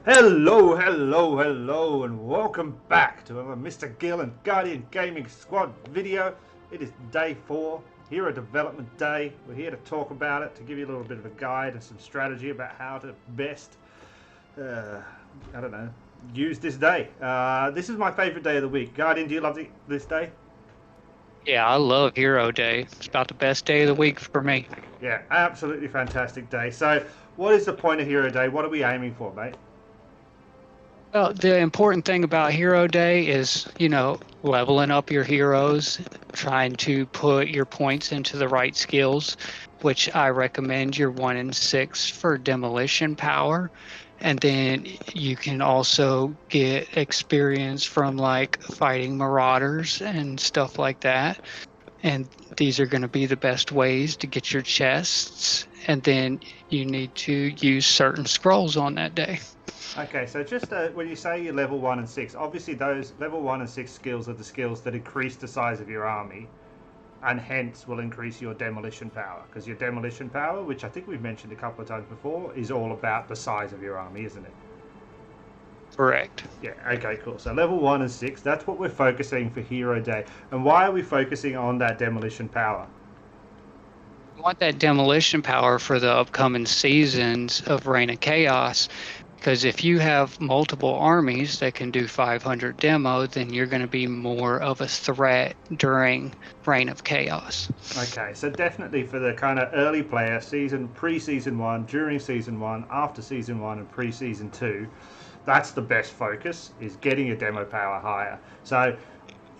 Hello, hello, hello, and welcome back to another Mr. Gill and Guardian Gaming Squad video. It is day 4, Hero Development Day. We're here to talk about it, to give you a little bit of a guide and some strategy about how to best, use this day. This is my favorite day of the week. Guardian, do you love this day? Yeah, I love Hero Day. It's about the best day of the week for me. Yeah, absolutely fantastic day. So, what is the point of Hero Day? What are we aiming for, mate? Well, the important thing about Hero Day is, leveling up your heroes, trying to put your points into the right skills, which I recommend your 1 and 6 for demolition power. And then you can also get experience from like fighting marauders and stuff like that. And these are going to be the best ways to get your chests. And then you need to use certain scrolls on that day. Okay, so just when you say you're level 1 and 6, obviously those level 1 and 6 skills are the skills that increase the size of your army and hence will increase your demolition power. Because your demolition power, which I think we've mentioned a couple of times before, is all about the size of your army, isn't it? Correct. Yeah, okay, cool. So level 1 and 6, that's what we're focusing for Hero Day. And why are we focusing on that demolition power? You want that demolition power for the upcoming seasons of Reign of Chaos. Because if you have multiple armies that can do 500 demo, then you're going to be more of a threat during Reign of Chaos. Okay, so definitely for the kind of early player, pre-season 1, during season 1, after season 1 and pre-season 2, that's the best focus, is getting your demo power higher. So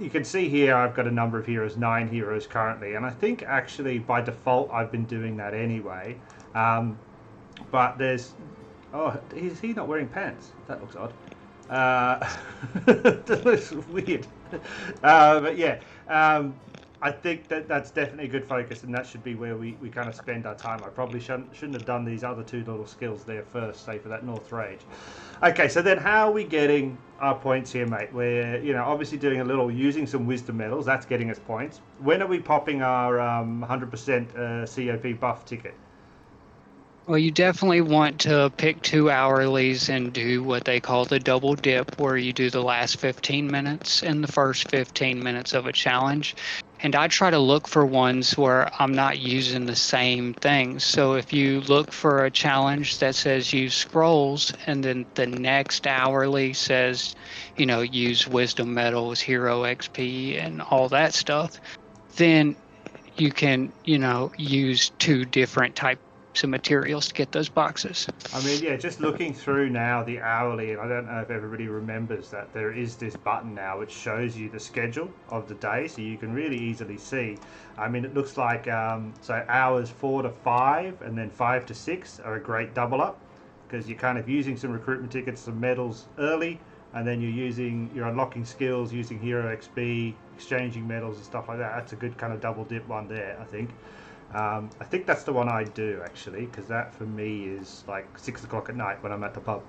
you can see here I've got a number of heroes, 9 heroes currently, and I think actually by default I've been doing that anyway. But there's... Oh, is he not wearing pants? That looks odd. That looks weird. But yeah, I think that's definitely a good focus, and that should be where we kind of spend our time. I probably shouldn't have done these other 2 little skills there first, say for that North Rage. Okay, so then how are we getting our points here, mate? We're obviously doing a little using some wisdom medals. That's getting us points. When are we popping our 100% COP buff ticket? Well, you definitely want to pick 2 hourlies and do what they call the double dip, where you do the last 15 minutes and the first 15 minutes of a challenge. And I try to look for ones where I'm not using the same things. So if you look for a challenge that says use scrolls, and then the next hourly says, use wisdom medals, hero XP, and all that stuff, then you can, use 2 different types of materials to get those boxes. I mean, yeah, just looking through now the hourly, and I don't know if everybody remembers that there is this button now which shows you the schedule of the day, so you can really easily see. I mean, it looks like so hours 4 to 5 and then 5 to 6 are a great double up, because you're kind of using some recruitment tickets, some medals early, and then you're unlocking skills using hero XP, exchanging medals and stuff like that. That's a good kind of double dip one there, I think. I think that's the one I do actually, because that for me is like 6 o'clock at night when I'm at the pub,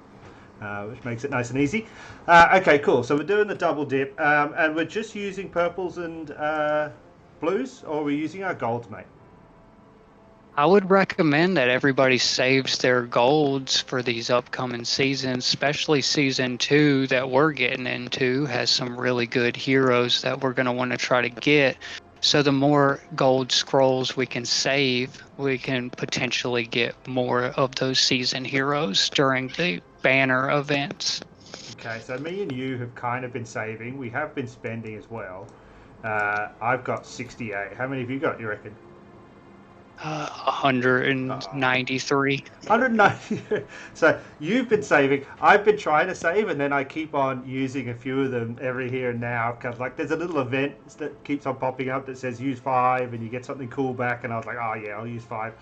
which makes it nice and easy. Okay, cool. So we're doing the double dip, and we're just using purples and blues, or are we using our golds, mate? I would recommend that everybody saves their golds for these upcoming seasons, especially season 2 that we're getting into has some really good heroes that we're going to want to try to get. So the more gold scrolls we can save, we can potentially get more of those season heroes during the banner events. Okay, so me and you have kind of been saving. We have been spending as well. I've got 68. How many have you got, you reckon? 193. 190. So you've been saving. I've been trying to save, and then I keep on using a few of them every here and now. Because like, there's a little event that keeps on popping up that says use 5, and you get something cool back. And I was like, oh yeah, I'll use 5.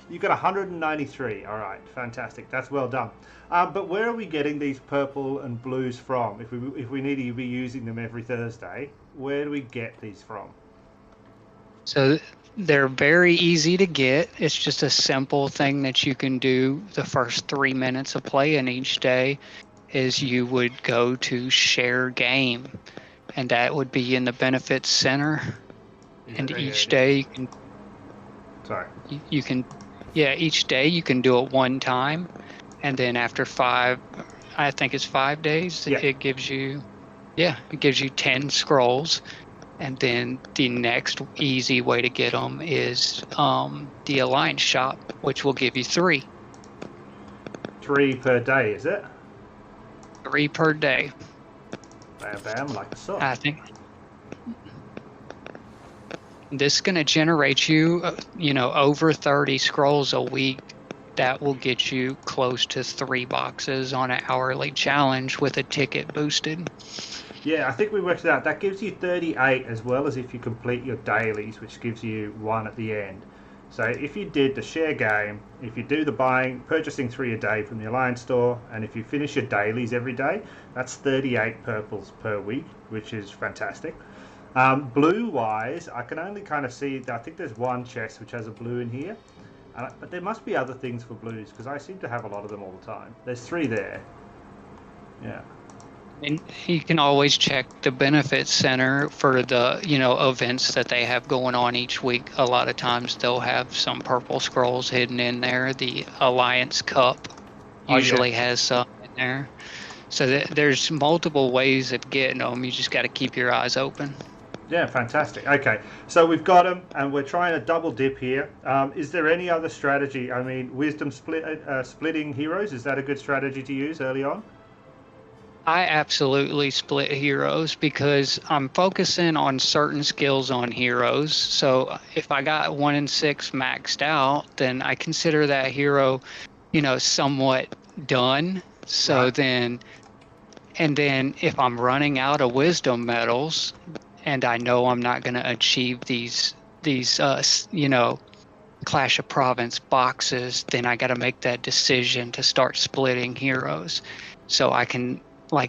You got 193. All right, fantastic. That's well done. But where are we getting these purple and blues from? If we need to be using them every Thursday, where do we get these from? So they're very easy to get. It's just a simple thing that you can do the first 3 minutes of playing each day is you would go to share game, and that would be in the benefits center. And each day you can Sorry. each day you can do it 1 time, and then after 5 I think it's 5 days. Yeah. It gives you, yeah, it gives you 10 scrolls. And then the next easy way to get them is the Alliance shop, which will give you 3. 3 per day, is it? 3 per day. Bam, bam, like a sock. I think this is going to generate you, over 30 scrolls a week. That will get you close to 3 boxes on an hourly challenge with a ticket boosted. Yeah, I think we worked it out. That gives you 38 as well as if you complete your dailies, which gives you 1 at the end. So if you did the share game, if you do the purchasing 3 a day from the Alliance store, and if you finish your dailies every day, that's 38 purples per week, which is fantastic. Blue wise, I can only kind of see, I think there's 1 chest which has a blue in here, but there must be other things for blues because I seem to have a lot of them all the time. There's 3 there. Yeah. And you can always check the benefits center for the, events that they have going on each week. A lot of times they'll have some purple scrolls hidden in there. The Alliance Cup usually has some in there. So there's multiple ways of getting them. You just got to keep your eyes open. Yeah, fantastic. Okay, so we've got them, and we're trying to double dip here. Is there any other strategy? I mean, wisdom splitting heroes, is that a good strategy to use early on? I absolutely split heroes because I'm focusing on certain skills on heroes. So if I got 1 in 6 maxed out, then I consider that hero, somewhat done. So Right. then if I'm running out of wisdom medals and I know I'm not going to achieve these Clash of Province boxes, then I got to make that decision to start splitting heroes. So I can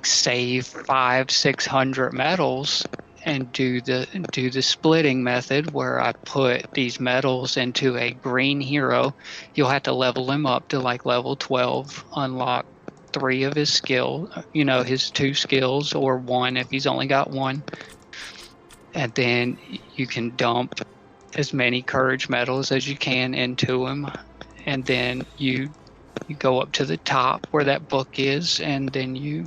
save 500-600 medals and do the splitting method where I put these medals into a green hero. You'll have to level him up to level 12, unlock 3 of his his 2 skills, or 1 if he's only got 1. And then you can dump as many courage medals as you can into him, and then you go up to the top where that book is, and then you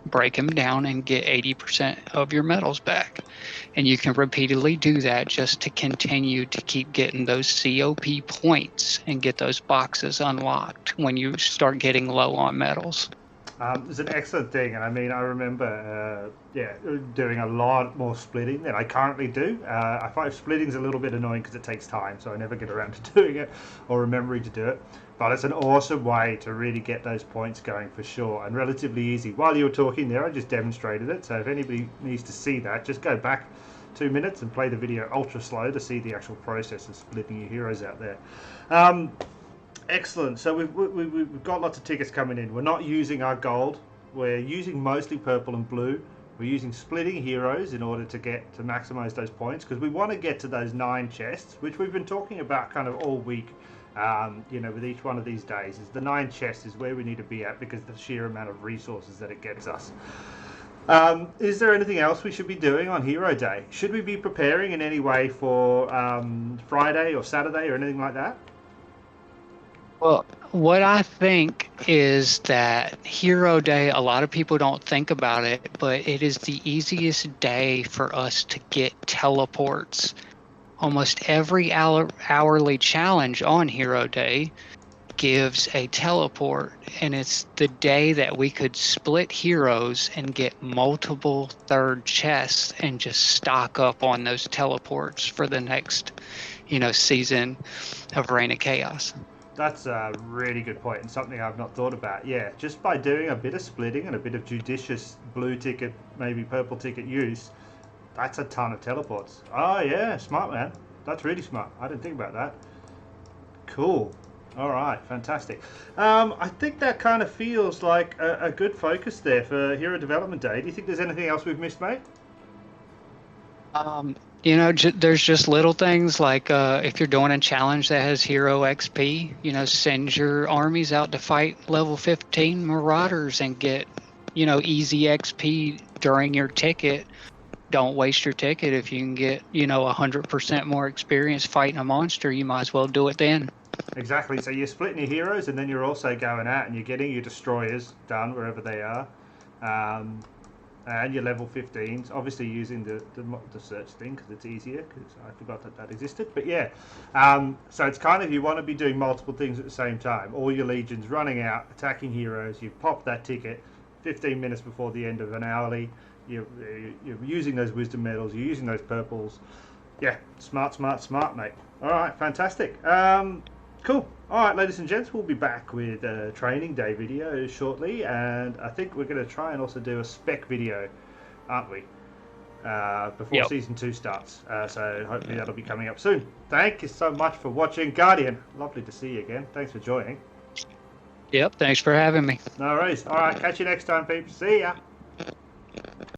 break them down and get 80% of your medals back. And you can repeatedly do that just to continue to keep getting those COP points and get those boxes unlocked when you start getting low on medals. It's an excellent thing, and I mean, I remember, doing a lot more splitting than I currently do. I find splitting's a little bit annoying because it takes time, so I never get around to doing it or remembering to do it. But it's an awesome way to really get those points going for sure, and relatively easy. While you were talking there, I just demonstrated it, so if anybody needs to see that, just go back 2 minutes and play the video ultra slow to see the actual process of splitting your heroes out there. Excellent. So we've got lots of tickets coming in. We're not using our gold. We're using mostly purple and blue. We're using splitting heroes in order to maximize those points, because we want to get to those 9 chests, which we've been talking about kind of all week. With each one of these days, is the 9 chests is where we need to be at because of the sheer amount of resources that it gets us. Is there anything else we should be doing on Hero Day? Should we be preparing in any way for Friday or Saturday or anything like that? Well, what I think is that Hero Day, a lot of people don't think about it, but it is the easiest day for us to get teleports. Almost every hourly challenge on Hero Day gives a teleport, and it's the day that we could split heroes and get multiple 3rd chests and just stock up on those teleports for the next, season of Reign of Chaos. That's a really good point, and something I've not thought about. Yeah, just by doing a bit of splitting and a bit of judicious blue ticket, maybe purple ticket use, that's a ton of teleports. Oh yeah, smart man. That's really smart. I didn't think about that. Cool. All right, fantastic. I think that kind of feels like a good focus there for Hero Development Day. Do you think there's anything else we've missed, mate? There's just little things like if you're doing a challenge that has hero XP, send your armies out to fight level 15 marauders and get, easy XP during your ticket. Don't waste your ticket. If you can get, 100% more experience fighting a monster, you might as well do it then. Exactly. So you're splitting your heroes, and then you're also going out and you're getting your destroyers done wherever they are, and your level 15s. Obviously using the search thing because it's easier. Because I forgot that existed. But yeah, so it's kind of you want to be doing multiple things at the same time. All your legions running out, attacking heroes. You pop that ticket 15 minutes before the end of an hourly. You're using those wisdom medals. You're using those purples. Yeah, smart, mate. All right, fantastic. Cool. All right, ladies and gents, we'll be back with a training day video shortly, and I think we're going to try and also do a spec video, aren't we? Before season 2 starts. So hopefully that'll be coming up soon. Thank you so much for watching, Guardian. Lovely to see you again. Thanks for joining. Yep. Thanks for having me. No worries. All right, catch you next time, peeps. See ya.